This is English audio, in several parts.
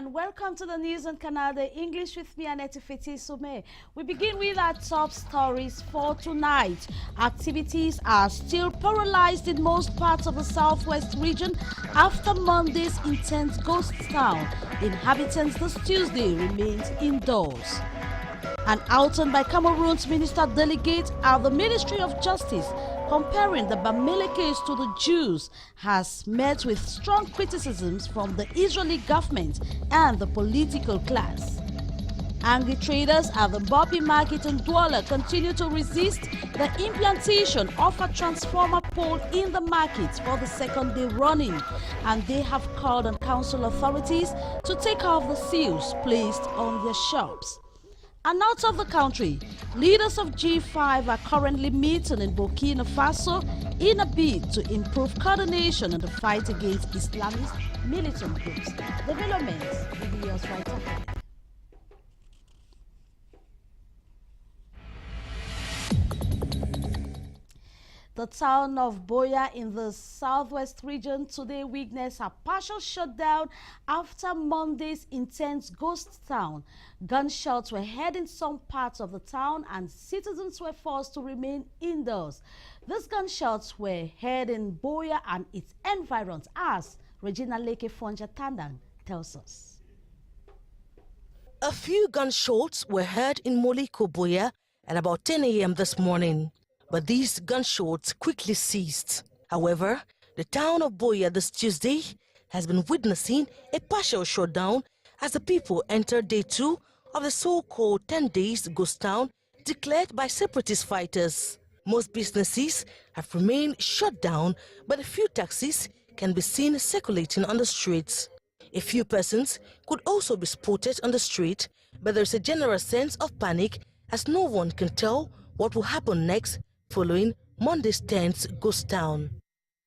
and welcome to the news on Canal, the English with me, Annette Sume. We begin with our top stories for tonight. Activities are still paralyzed in most parts of the southwest region after Monday's intense ghost town. Inhabitants this Tuesday remained indoors. An outing by Cameroon's minister delegate at the Ministry of Justice comparing the Bamele case to the Jews has met with strong criticisms from the Israeli government and the political class. Angry traders at the Bobby Market in Douala continue to resist the implantation of a transformer pole in the market for the second day running, and they have called on council authorities to take off the seals placed on their shops. And out of the country, leaders of G5 are currently meeting in Burkina Faso in a bid to improve coordination in the fight against Islamist militant groups. Developments will be yours right ahead. The town of Boya in the southwest region today witnessed a partial shutdown after Monday's intense ghost town. Gunshots were heard in some parts of the town and citizens were forced to remain indoors. These gunshots were heard in Boya and its environs, as Regina Leke Fonja-Tandang tells us. A few gunshots were heard in Moliko Boya at about 10 a.m. this morning. But these gunshots quickly ceased. However, the town of Boya this Tuesday has been witnessing a partial shutdown as the people enter day 2 of the so-called 10 days ghost town declared by separatist fighters. Most businesses have remained shut down, but a few taxis can be seen circulating on the streets. A few persons could also be spotted on the street, but there is a general sense of panic as no one can tell what will happen next following Monday's tense ghost town.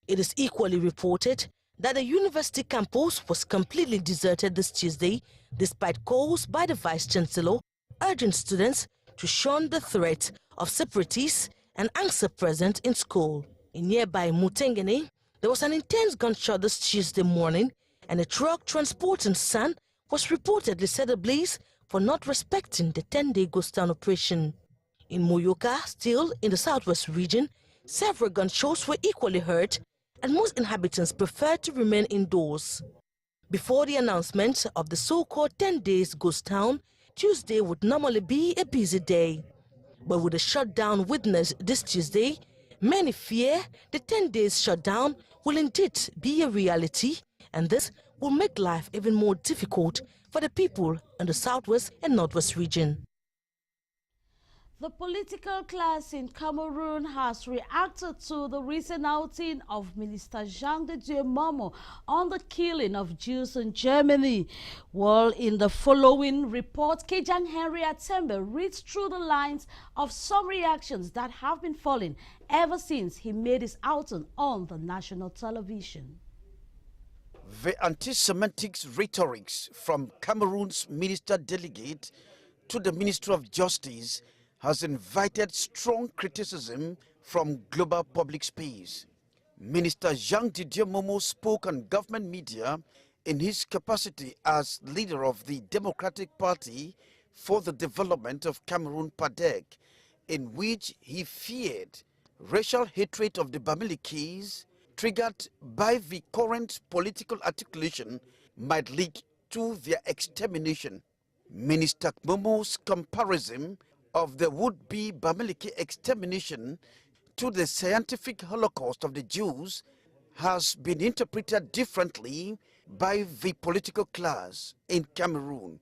It is equally reported that the university campus was completely deserted this Tuesday, despite calls by the Vice-Chancellor urging students to shun the threat of separatists and answer present in school. In nearby Mutengene, there was an intense gunshot this Tuesday morning, and a truck transporting sand was reportedly set ablaze for not respecting the 10-day ghost town operation. In Moyoka, still in the southwest region, several gunshots were equally heard, and most inhabitants preferred to remain indoors. Before the announcement of the so-called 10 days ghost town, Tuesday would normally be a busy day. But with the shutdown witnessed this Tuesday, many fear the 10 days shutdown will indeed be a reality, and this will make life even more difficult for the people in the southwest and northwest region. The political class in Cameroon has reacted to the recent outing of Minister Jean de Dieu Momo on the killing of Jews in Germany. Well, in the following report, Kejang Henry Atembe reads through the lines of some reactions that have been falling ever since he made his outing on the national television. The anti-Semitic rhetorics from Cameroon's minister delegate to the Ministry of Justice has invited strong criticism from global public space. Minister Jean Didier Momo spoke on government media in his capacity as leader of the Democratic Party for the Development of Cameroon (PADEC), in which he feared racial hatred of the Bamele case triggered by the current political articulation might lead to their extermination. Minister Momo's comparison of the would-be Bamele extermination to the scientific Holocaust of the Jews has been interpreted differently by the political class in Cameroon.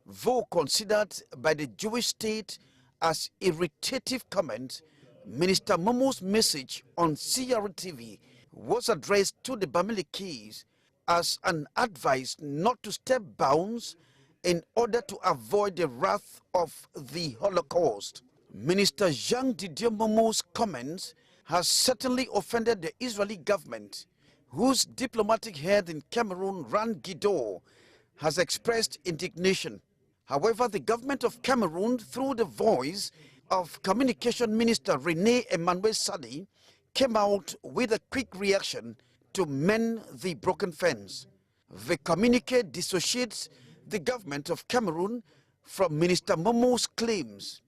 Though considered by the Jewish state as irritative comment, Minister Momo's message on CRTV was addressed to the Bamele case as an advice not to step bounds in order to avoid the wrath of the Holocaust. Minister Jean Didier Momo's comments has certainly offended the Israeli government, whose diplomatic head in Cameroon, Ran Guido, has expressed indignation. However, the government of Cameroon, through the voice of Communication Minister René Emmanuel Sadi, came out with a quick reaction to mend the broken fence. The communique dissociates the government of Cameroon from Minister MOMO'S claims.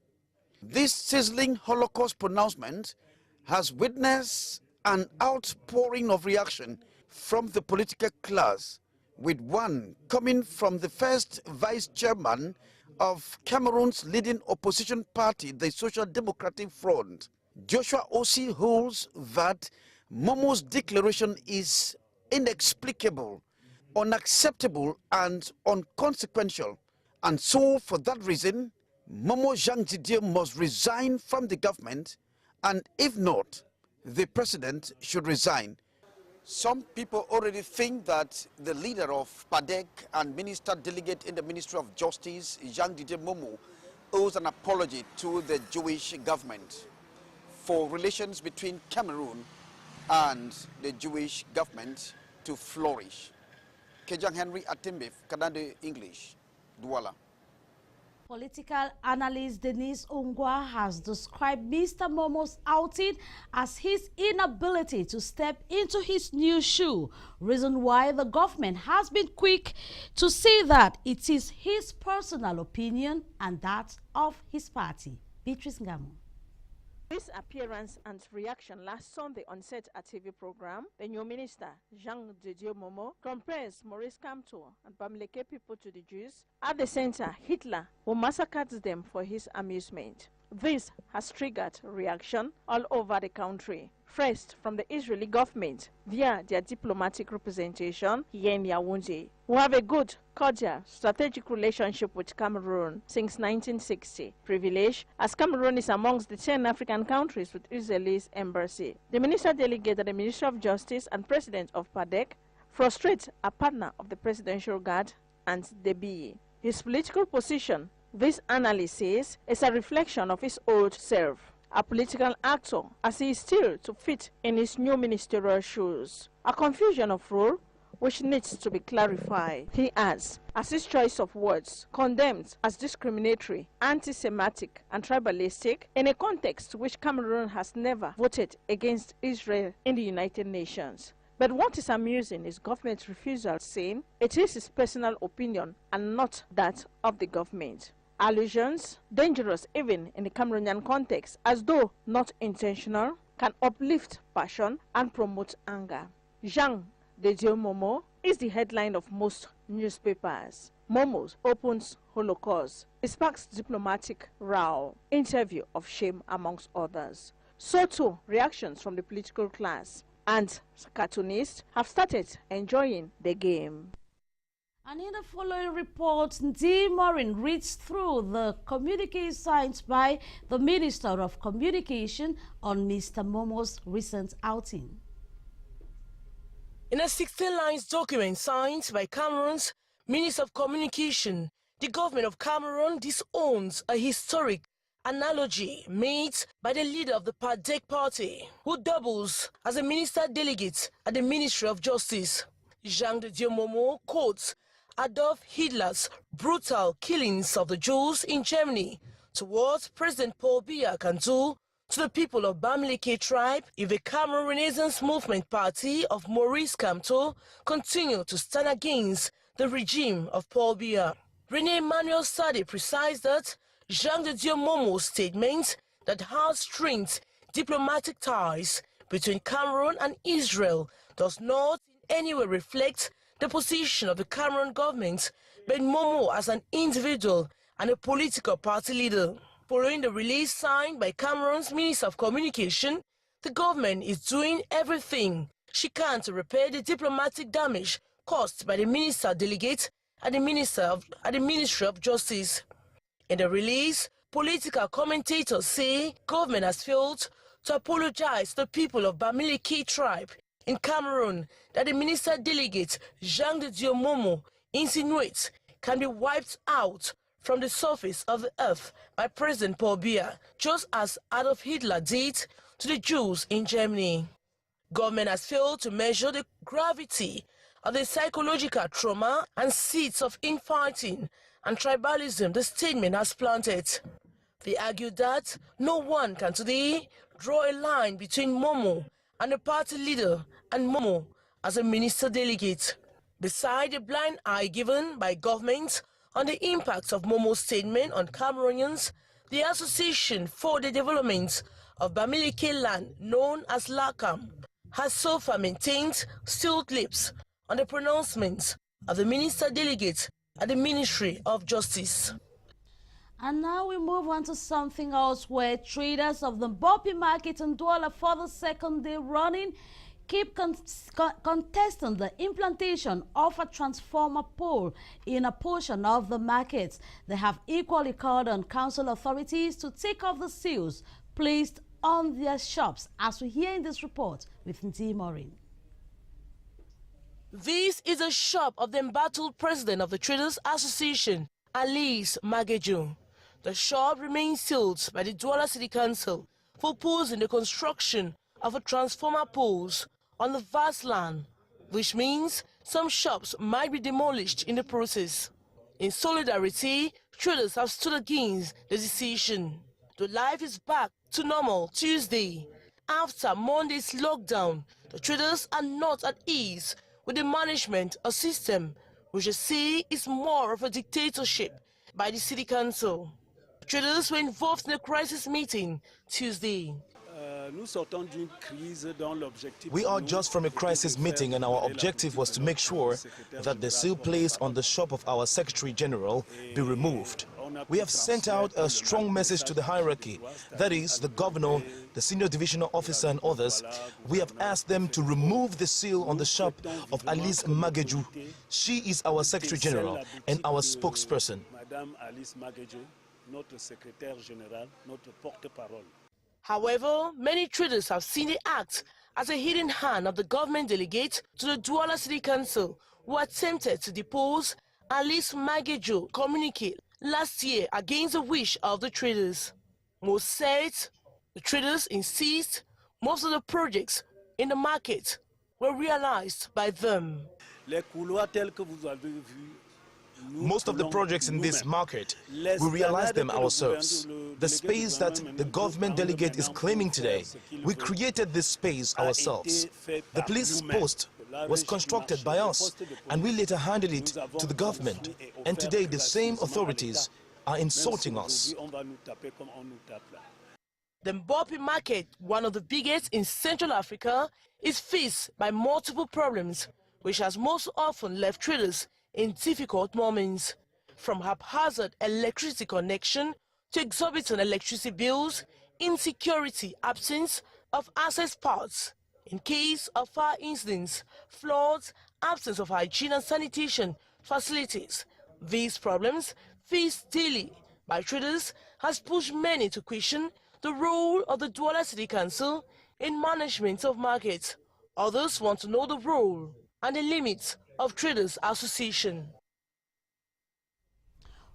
This sizzling Holocaust pronouncement has witnessed an outpouring of reaction from the political class, with one coming from the first vice chairman of Cameroon's leading opposition party, the Social Democratic Front. Joshua Osei holds that MOMO'S declaration is inexplicable, unacceptable and unconsequential, and so for that reason Momo Jean Didier must resign from the government, and if not, the president should resign. Some people already think that the leader of PADEC and minister delegate in the Ministry of Justice, Jean Didier Momo, owes an apology to the Jewish government for relations between Cameroon and the Jewish government to flourish. Kejang Henry Atimbe, Canada English, Douala. Political analyst Denise Ongwa has described Mr. Momo's outing as his inability to step into his new shoe, reason why the government has been quick to say that it is his personal opinion and that of his party. Beatrice Ngamo. This appearance and reaction last Sunday on set a TV program, the new minister, Jean Didier Momo, compares Maurice Kamto and Bamileke people to the Jews. At the center, Hitler, who massacred them for his amusement. This has triggered reaction all over the country. First, from the Israeli government via their diplomatic representation here in Yaoundé, who have a good, cordial, strategic relationship with Cameroon since 1960. Privilege, as Cameroon is amongst the 10 African countries with Israel's embassy. The minister delegate at the Ministry of Justice and president of PADEC frustrates a partner of the Presidential Guard and the DIEU. His political position, this analyst says, is a reflection of his old self, a political actor, as he is still to fit in his new ministerial shoes. A confusion of role which needs to be clarified. He adds, as his choice of words condemned as discriminatory, anti-Semitic and tribalistic in a context which Cameroon has never voted against Israel in the United Nations. But what is amusing is government's refusal, saying it is his personal opinion and not that of the government. Allusions, dangerous even in the Cameroonian context, as though not intentional, can uplift passion and promote anger. Jean Didier Momo is the headline of most newspapers. MOMO'S opens Holocaust. It sparks diplomatic row, interview of shame amongst others. So too, reactions from the political class and cartoonists have started enjoying the game. And in the following report, D. Morin reads through the communique signed by the Minister of Communication on Mr. Momo's recent outing. In a 16-line document signed by Cameroon's Minister of Communication, the government of Cameroon disowns a historic analogy made by the leader of the PADEC party, who doubles as a minister delegate at the Ministry of Justice. Jean Didier Momo quotes Adolf Hitler's brutal killings of the Jews in Germany towards President Paul Biya can do to the people of Bamileke tribe if the Cameroon Renaissance Movement Party of Maurice Kamto continue to stand against the regime of Paul Biya. René Emmanuel Sade precised that Jean Didier Momo's statement that heartstrings diplomatic ties between Cameroon and Israel does not in any way reflect the position of the Cameroon government, but Momo as an individual and a political party leader. Following the release signed by Cameroon's Minister of Communication, the government is doing everything she can to repair the diplomatic damage caused by the minister delegate at the Ministry of Justice. In the release, political commentators say government has failed to apologize to the people of Bamileke tribe in Cameroon that the minister delegate Jean Didier Momo insinuates can be wiped out from the surface of the earth by President Paul Biya, just as Adolf Hitler did to the Jews in Germany. Government has failed to measure the gravity of the psychological trauma and seeds of infighting and tribalism the statement has planted. They argue that no one can today draw a line between Momo and the party leader and Momo as a minister delegate. Beside the blind eye given by government On the impact of MOMO'S statement on Cameroonians, the Association for the Development of Bamileke Land, known as LACAM, has so far maintained still lips on the pronouncements of the Minister Delegate at the Ministry of Justice. And now we move on to something else where traders of the Bopi market in Douala for the second day running keep contesting the implantation of a transformer pole in a portion of the market. They have equally called on council authorities to take off the seals placed on their shops, as we hear in this report with Nti Maureen. This is a shop of the embattled president of the Traders Association, Alice Magejo. The shop remains sealed by the Douala City Council for opposing the construction of a transformer poles on the vast land, which means some shops might be demolished in the process. In solidarity, traders have stood against the decision. The life is back to normal Tuesday. After Monday's lockdown, the traders are not at ease with the management of system, which they say is more of a dictatorship by the City Council. Traders were involved in a crisis meeting Tuesday. We are just from a crisis meeting, and our objective was to make sure that the seal placed on the shop of our Secretary General be removed. We have sent out a strong message to the hierarchy, that is, the governor, the senior divisional officer and others. We have asked them to remove the seal on the shop of Alice Mageju. She is our Secretary General and our spokesperson. Madame Alice Magejo, notre secrétaire général, notre porte-parole. However, many traders have seen the act as a hidden hand of the government delegate to the Douala City Council, who attempted to depose Alice Magejo communique last year against the wish of the traders. Most said the traders insist most of the projects in the market were realized by them. Les couloirs tels que vous avez vus. Most of the projects in this market, we realized them ourselves. The space that the government delegate is claiming today, we created this space ourselves. The police post was constructed by us, and we later handed it to the government. And today the same authorities are insulting us. The Bopi market, one of the biggest in Central Africa, is faced by multiple problems, which has most often left traders in difficult moments, from haphazard electricity connection to exorbitant electricity bills, insecurity, absence of access parts. In case of fire incidents, floods, absence of hygiene and sanitation facilities. These problems faced daily by traders has pushed many to question the role of the Douala City Council in management of markets. Others want to know the role and the limits of Traders Association.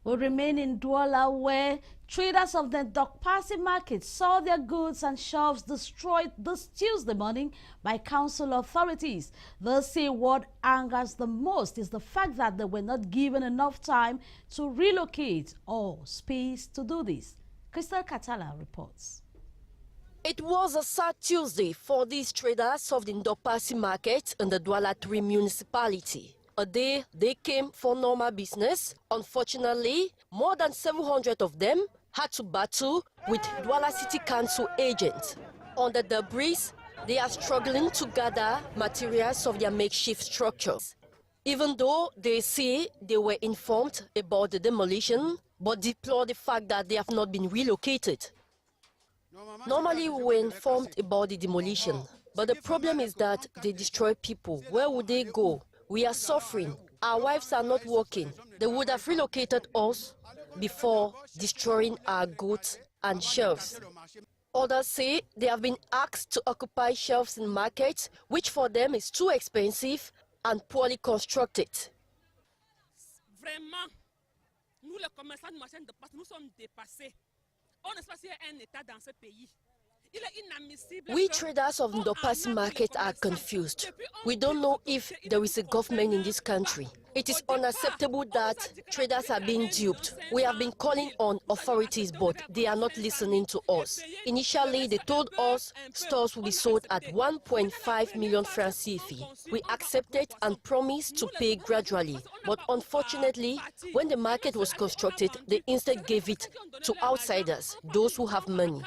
We remain in Douala, where traders of the Dokpasi market saw their goods and shelves destroyed this Tuesday morning by council authorities. They say what angers the most is the fact that they were not given enough time to relocate or space to do this. Crystal Katala reports. It was a sad Tuesday for these traders of the Ndopasi market in the Douala 3 municipality. A day they came for normal business. Unfortunately, more than 700 of them had to battle with Douala City Council agents. On the debris, they are struggling to gather materials of their makeshift structures. Even though they say they were informed about the demolition, but deplore the fact that they have not been relocated. Normally, we were informed about the demolition, but the problem is that they destroy people. Where would they go? We are suffering. Our wives are not working. They would have relocated us before destroying our goods and shelves. Others say they have been asked to occupy shelves in markets, which for them is too expensive and poorly constructed. Vraiment, nous les commerçants du marché de passe, nous sommes dépassés. On est passé un état dans ce pays. We traders of Ndopasi market are confused. We don't know if there is a government in this country. It is unacceptable that traders are being duped. We have been calling on authorities, but they are not listening to us. Initially, they told us stores will be sold at 1.5 million francs CFA. We accepted and promised to pay gradually. But unfortunately, when the market was constructed, they instead gave it to outsiders, those who have money.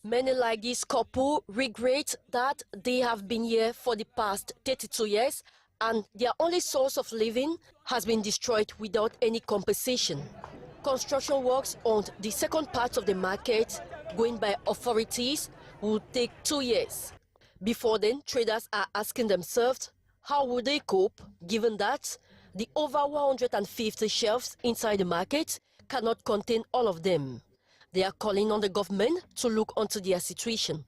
Many like this couple regret that they have been here for the past 32 years and their only source of living has been destroyed without any compensation. Construction works on the second part of the market, going by authorities, will take 2 years. Before then, traders are asking themselves, how will they cope, given that the over 150 shelves inside the market cannot contain all of them. They are calling on the government to look onto their situation.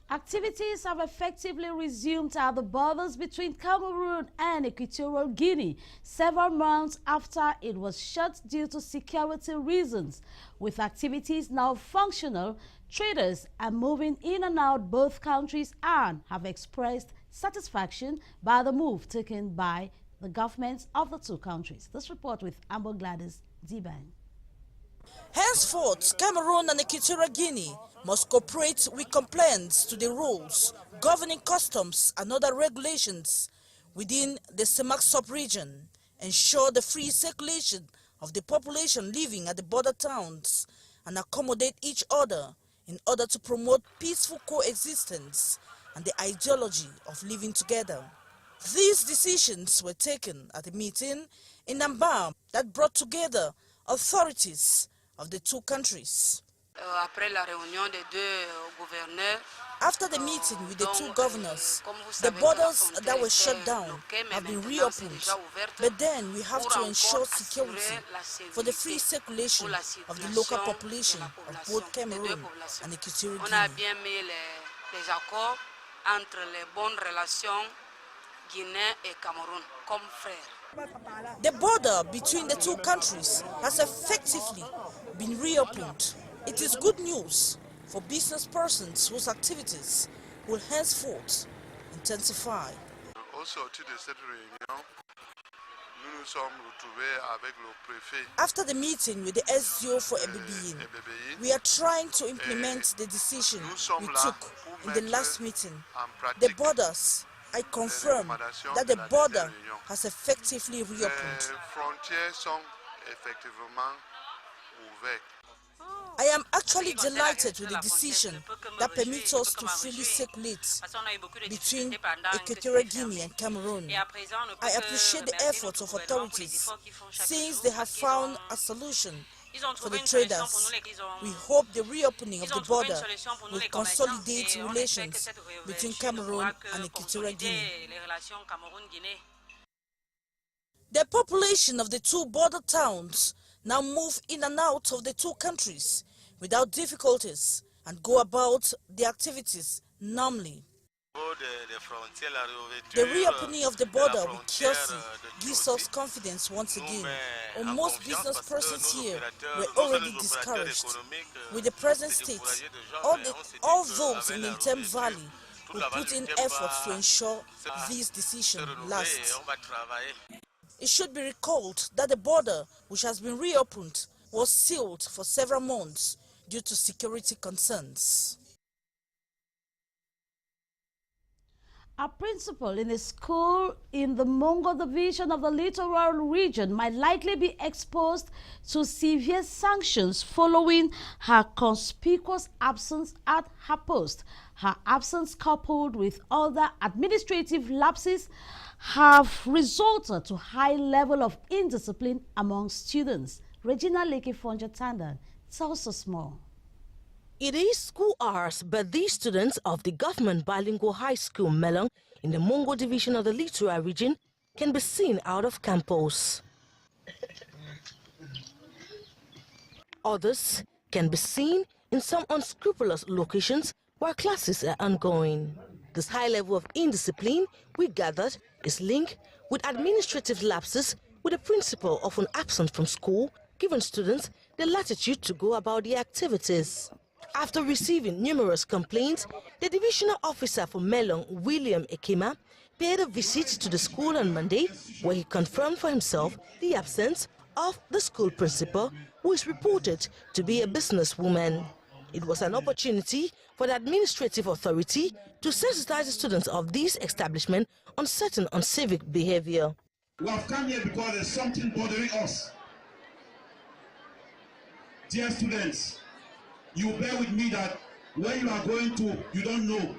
Activities have effectively resumed at the borders between Cameroon and Equatorial Guinea several months after it was shut due to security reasons. With activities now functional, traders are moving in and out both countries and have expressed satisfaction by the move taken by the governments of the two countries. This report with Amber Gladys Dibang. Henceforth, Cameroon and Equatorial Guinea must cooperate with compliance to the rules governing customs and other regulations within the CEMAC sub-region, ensure the free circulation of the population living at the border towns, and accommodate each other in order to promote peaceful coexistence and the ideology of living together. These decisions were taken at a meeting in Amba that brought together authorities of the two countries. After the meeting with the two governors, the borders that were shut down have been reopened, but then we have to ensure security for the free circulation of the local population of both Cameroon and Equatorial Guinea. The border between the two countries has effectively been reopened. It is good news for business persons whose activities will henceforth intensify. After the meeting with the SDO for FEB.5, we are trying to implement the decision we took in the last meeting. The borders, I confirm that the border has effectively reopened. I am actually delighted with the decision that permits us to freely circulate between Equatorial Guinea and Cameroon. I appreciate the efforts of authorities since they have found a solution for the traders. We hope the reopening of the border will consolidate relations between Cameroon and Equatorial Guinea. The population of the two border towns now move in and out of the two countries without difficulties and go about their activities normally. The reopening of the border with Kiosi gives us confidence once again. Most business persons here were already discouraged. With the present state, all those in the Intem Valley will put in efforts to ensure this decision lasts. It should be recalled that the border, which has been reopened, was sealed for several months due to security concerns. A principal in a school in the Mongo division of the littoral region might likely be exposed to severe sanctions following her conspicuous absence at her post. Her absence, coupled with other administrative lapses, have resulted to high level of indiscipline among students. Regina Leke-Fonja-Tandan tells us more. It is school hours, but these students of the government bilingual high school Melon in the Mongo division of the littoral region can be seen out of campus. Others can be seen in some unscrupulous locations where classes are ongoing. This high level of indiscipline, we gathered, is linked with administrative lapses, with the principal often absent from school giving students the latitude to go about their activities. After receiving numerous complaints, the divisional officer for Melon, William Ekema, paid a visit to the school on Monday, where he confirmed for himself the absence of the school principal, who is reported to be a businesswoman. It was an opportunity for the administrative authority to sensitize the students of this establishment on certain uncivic behavior. We have come here because there's something bothering us. Dear students, you bear with me that where you are going to, you don't know.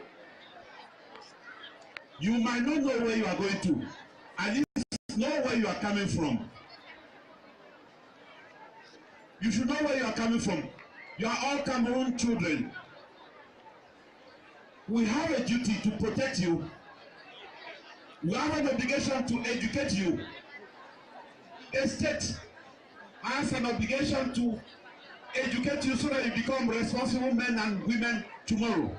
You might not know where you are going to. At least know where you are coming from. You should know where you are coming from. You are all Cameroon children. We have a duty to protect you. We have an obligation to educate you. The state has an obligation to educate you so that you become responsible men and women tomorrow.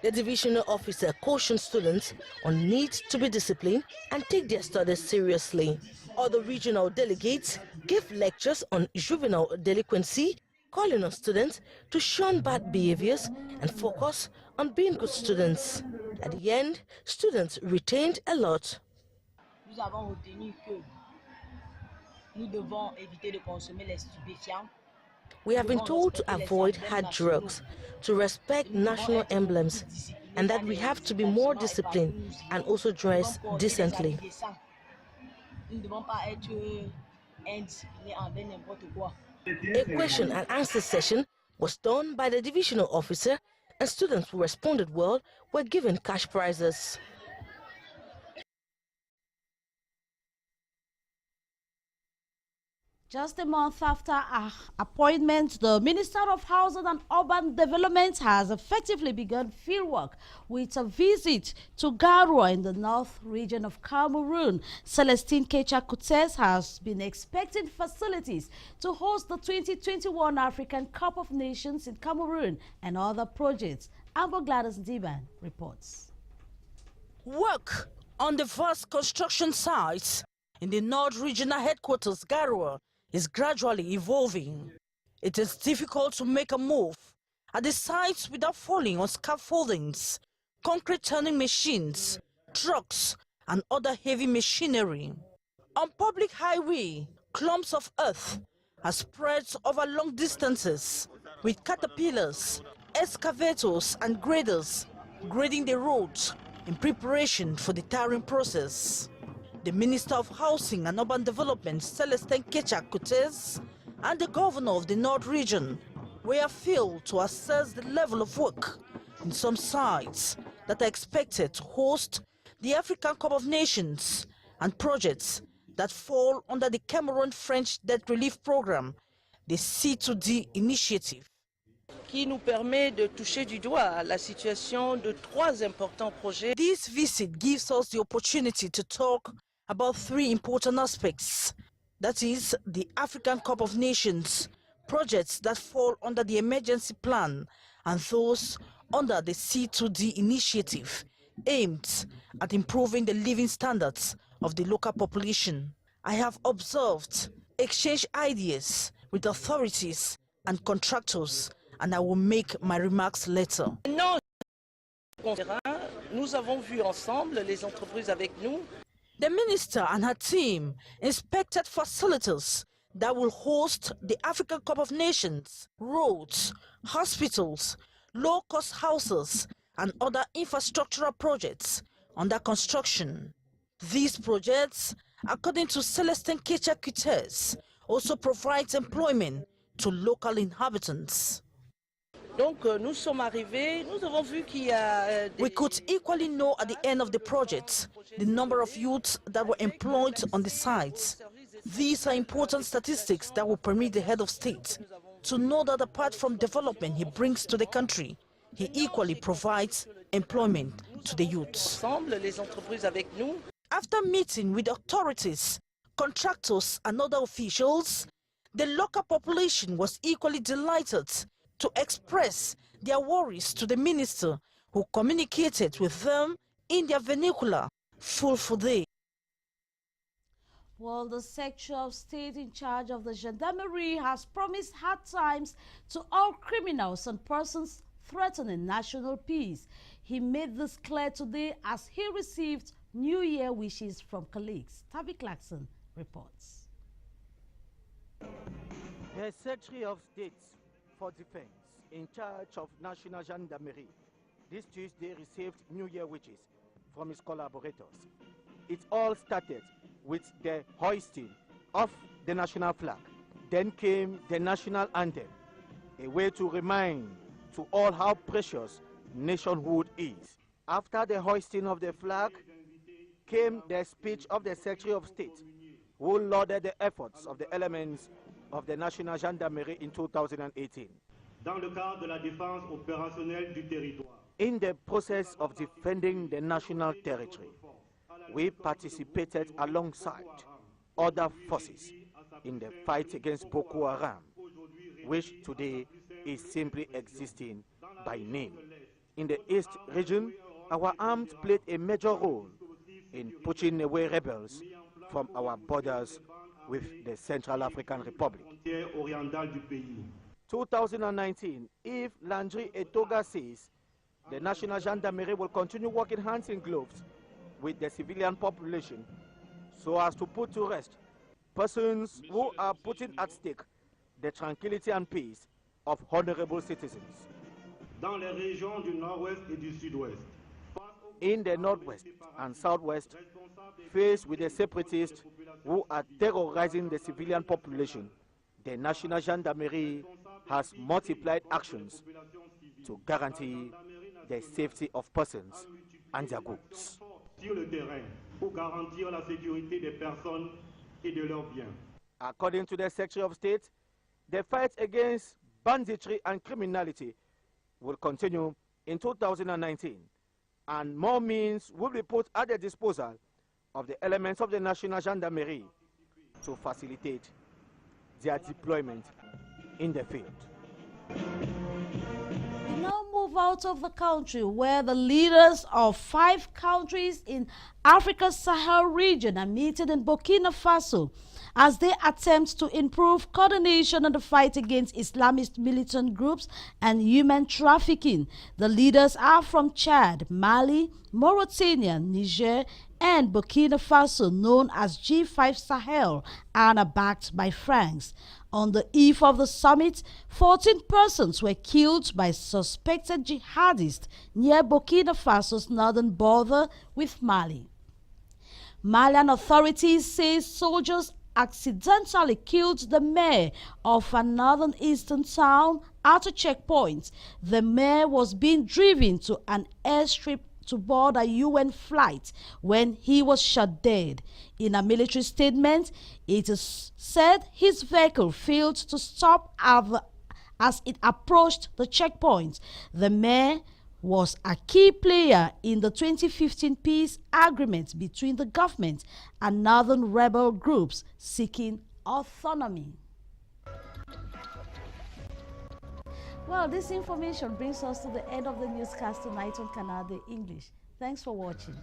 The divisional officer cautioned students on need to be disciplined and take their studies seriously. Other regional delegates gave lectures on juvenile delinquency, calling on students to shun bad behaviors and focus on being good students. At the end, students retained a lot. Nous avons retenu que nous devons éviter de consommer les stupéfiants. We have been told to avoid hard drugs, to respect national emblems, and that we have to be more disciplined and also dress decently. A question and answer session was done by the divisional officer, and students who responded well were given cash prizes. Just a month after our appointment, the Minister of Housing and Urban Development has effectively begun fieldwork with a visit to Garoua in the north region of Cameroon. Celestine Kecha-Kutes has been expecting facilities to host the 2021 African Cup of Nations in Cameroon and other projects. Amber Gladys Diban reports. Work on the vast construction sites in the North Regional Headquarters, Garoua, is gradually evolving. It is difficult to make a move at the sites without falling on scaffoldings, concrete turning machines, trucks, and other heavy machinery. On public highway, clumps of earth are spread over long distances, with caterpillars, excavators, and graders grading the roads in preparation for the tarring process. The Minister of Housing and Urban Development, Celestine Kecha-Kutes, and the Governor of the North Region were afield to assess the level of work in some sites that are expected to host the African Cup of Nations and projects that fall under the Cameroon French Debt Relief Program, the C2D initiative. Qui nous permet de toucher du doigt la situation de 3 importants projets. This visit gives us the opportunity to talk about 3 important aspects. That is, the African Cup of Nations, projects that fall under the emergency plan, and those under the C2D initiative, aimed at improving the living standards of the local population. I have observed, exchanged ideas with authorities and contractors, and I will make my remarks later. Nous avons vu ensemble les entreprises avec nous. The minister and her team inspected facilities that will host the African Cup of Nations, roads, hospitals, low-cost houses, and other infrastructural projects under construction. These projects, according to Celestine Kecha-Kutes, also provides employment to local inhabitants. Donc, nous sommes arrivés, nous avons vu qu'il y a We could equally know at the end of the project the number of youths that were employed on the sites. These are important statistics that will permit the head of state to know that apart from development he brings to the country, he equally provides employment to the youths. After meeting with authorities, contractors, and other officials, the local population was equally delighted to express their worries to the minister, who communicated with them in their vernacular, Fulfulde. Well, the Secretary of State in charge of the Gendarmerie has promised hard times to all criminals and persons threatening national peace. He made this clear today as he received New Year wishes from colleagues. Tavi Clarkson reports. The Secretary of State for Defense in charge of National Gendarmerie this Tuesday received New Year wishes from his collaborators. It all started with the hoisting of the national flag. Then came the national anthem, a way to remind to all how precious nationhood is. After the hoisting of the flag came the speech of the Secretary of State, who lauded the efforts of the elements of the National Gendarmerie in 2018. Dans le cadre de la défense opérationnelle du territoire. In the process of defending the national territory, we participated alongside other forces in the fight against Boko Haram, which today is simply existing by name. In the East region, our arms played a major role in pushing away rebels from our borders with the Central African Republic. 2019, if Landry Etoga says, the National Gendarmerie will continue working hands in gloves with the civilian population so as to put to rest persons who are putting at stake the tranquility and peace of honorable citizens. Dans les régions du nord-ouest et du sud-ouest. In the northwest and southwest, faced with the separatists who are terrorizing the civilian population, the National Gendarmerie has multiplied actions to guarantee the safety of persons and their goods. Sur le terrain pour garantir la sécurité des personnes et de leurs biens. According to the Secretary of State, the fight against banditry and criminality will continue in 2019, and more means will be put at the disposal of the elements of the National Gendarmerie to facilitate their deployment in the field. We now move out of the country, where the leaders of 5 countries in Africa's Sahel region are meeting in Burkina Faso as they attempt to improve coordination in the fight against Islamist militant groups and human trafficking. The leaders are from Chad, Mali, Mauritania, Niger, and Burkina Faso, known as G5 Sahel, and are backed by France. On the eve of the summit, 14 persons were killed by suspected jihadists near Burkina Faso's northern border with Mali. Malian authorities say soldiers accidentally killed the mayor of a northern eastern town at a checkpoint. The mayor was being driven to an airstrip to board a UN flight when he was shot dead. In a military statement, it is said his vehicle failed to stop as it approached the checkpoint. The mayor was a key player in the 2015 peace agreement between the government and northern rebel groups seeking autonomy. Well, this information brings us to the end of the newscast tonight on Canal English. Thanks for watching.